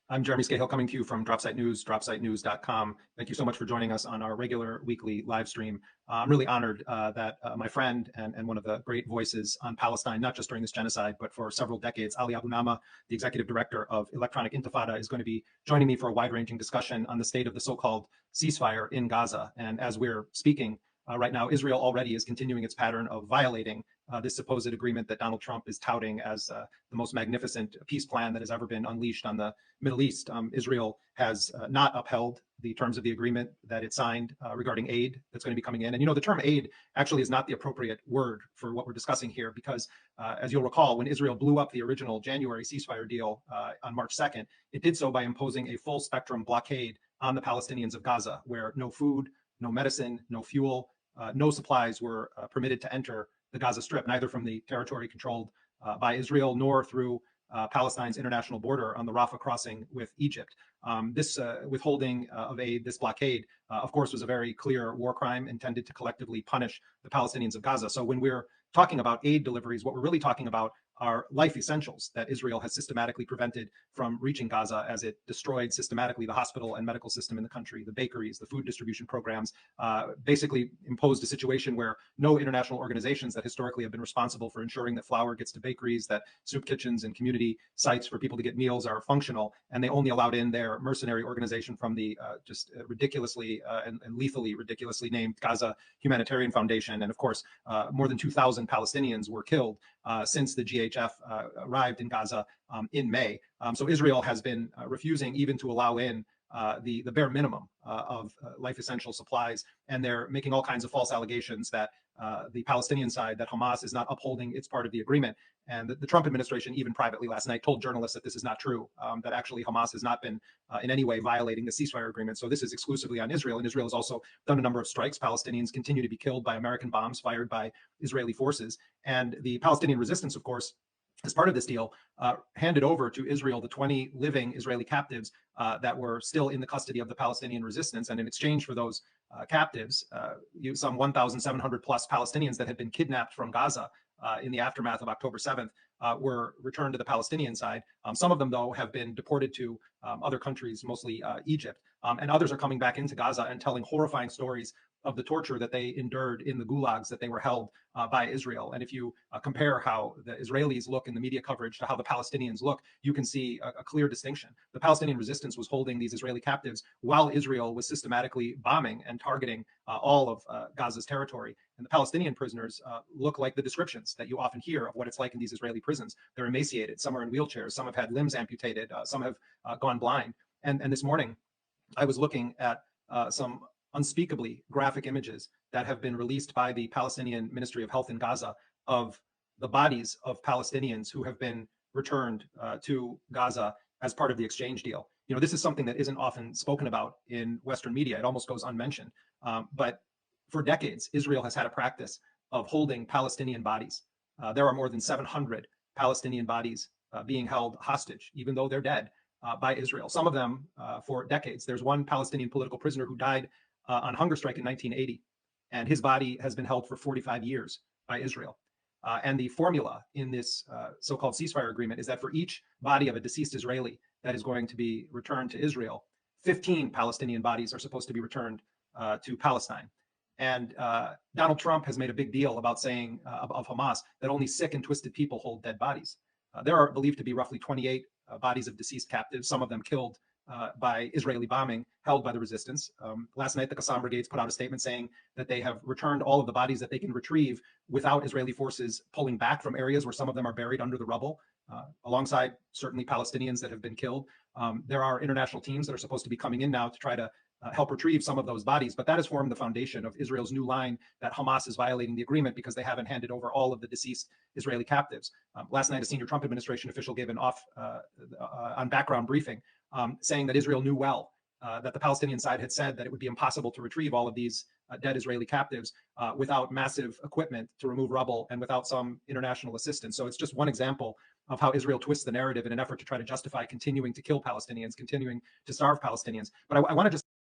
I'm Jeremy Scahill coming to you from Dropsite News, dropsitenews.com. Thank you so much for joining us on our regular weekly live stream. I'm really honored that my friend and one of the great voices on Palestine, not just during this genocide, but for several decades, Ali Abu Nama, the executive director of Electronic Intifada, is going to be joining me for a wide-ranging discussion on the state of the so-called ceasefire in Gaza. And as we're speaking right now, Israel already is continuing its pattern of violating this supposed agreement that Donald Trump is touting as the most magnificent peace plan that has ever been unleashed on the Middle East. Israel has not upheld the terms of the agreement that it signed regarding aid that's going to be coming in. And the term aid actually is not the appropriate word for what we're discussing here, because as you'll recall, when Israel blew up the original January ceasefire deal on March 2nd, it did so by imposing a full spectrum blockade on the Palestinians of Gaza, where no food, no medicine, no fuel, no supplies were permitted to enter the Gaza Strip, neither from the territory controlled by Israel nor through Palestine's international border on the Rafah crossing with Egypt. This withholding of aid, this blockade, of course, was a very clear war crime intended to collectively punish the Palestinians of Gaza. So when we're talking about aid deliveries, what we're really talking about are life essentials that Israel has systematically prevented from reaching Gaza, as it destroyed systematically the hospital and medical system in the country, the bakeries, the food distribution programs, basically imposed a situation where no international organizations that historically have been responsible for ensuring that flour gets to bakeries, that soup kitchens and community sites for people to get meals are functional, and they only allowed in their mercenary organization from the just ridiculously and lethally ridiculously named Gaza Humanitarian Foundation. And of course, more than 2,000 Palestinians were killed since the GHF arrived in Gaza in May. So Israel has been refusing even to allow in the bare minimum of life essential supplies, and they're making all kinds of false allegations that the Palestinian side, that Hamas is not upholding its part of the agreement. And the Trump administration, even privately last night, told journalists that this is not true, that actually Hamas has not been in any way violating the ceasefire agreement. So this is exclusively on Israel, and Israel has also done a number of strikes. Palestinians continue to be killed by American bombs fired by Israeli forces. And the Palestinian resistance, of course, as part of this deal, handed over to Israel the 20 living Israeli captives that were still in the custody of the Palestinian resistance. And in exchange for those captives, some 1,700 plus Palestinians that had been kidnapped from Gaza in the aftermath of October 7th were returned to the Palestinian side. Some of them, though, have been deported to other countries, mostly Egypt. And others are coming back into Gaza and telling horrifying stories of the torture that they endured in the gulags that they were held by Israel. And if you compare how the Israelis look in the media coverage to how the Palestinians look, you can see a clear distinction. The Palestinian resistance was holding these Israeli captives while Israel was systematically bombing and targeting all of Gaza's territory. And the Palestinian prisoners look like the descriptions that you often hear of what it's like in these Israeli prisons. They're emaciated, some are in wheelchairs, some have had limbs amputated, some have gone blind. And this morning, I was looking at some unspeakably graphic images that have been released by the Palestinian Ministry of Health in Gaza of the bodies of Palestinians who have been returned to Gaza as part of the exchange deal. This is something that isn't often spoken about in Western media. It almost goes unmentioned. But for decades, Israel has had a practice of holding Palestinian bodies. There are more than 700 Palestinian bodies being held hostage, even though they're dead, by Israel. Some of them for decades. There's one Palestinian political prisoner who died on hunger strike in 1980, and his body has been held for 45 years by Israel. And the formula in this so-called ceasefire agreement is that for each body of a deceased Israeli that is going to be returned to Israel, 15 Palestinian bodies are supposed to be returned to Palestine. And Donald Trump has made a big deal about saying of Hamas that only sick and twisted people hold dead bodies. There are believed to be roughly 28 bodies of deceased captives, some of them killed by Israeli bombing, held by the resistance. Last night, the Qassam brigades put out a statement saying that they have returned all of the bodies that they can retrieve without Israeli forces pulling back from areas where some of them are buried under the rubble, alongside certainly Palestinians that have been killed. There are international teams that are supposed to be coming in now to try to help retrieve some of those bodies. But that has formed the foundation of Israel's new line that Hamas is violating the agreement because they haven't handed over all of the deceased Israeli captives. Last night, a senior Trump administration official gave an on background briefing saying that Israel knew well that the Palestinian side had said that it would be impossible to retrieve all of these dead Israeli captives without massive equipment to remove rubble and without some international assistance. So it's just one example of how Israel twists the narrative in an effort to try to justify continuing to kill Palestinians, continuing to starve Palestinians. But I want to just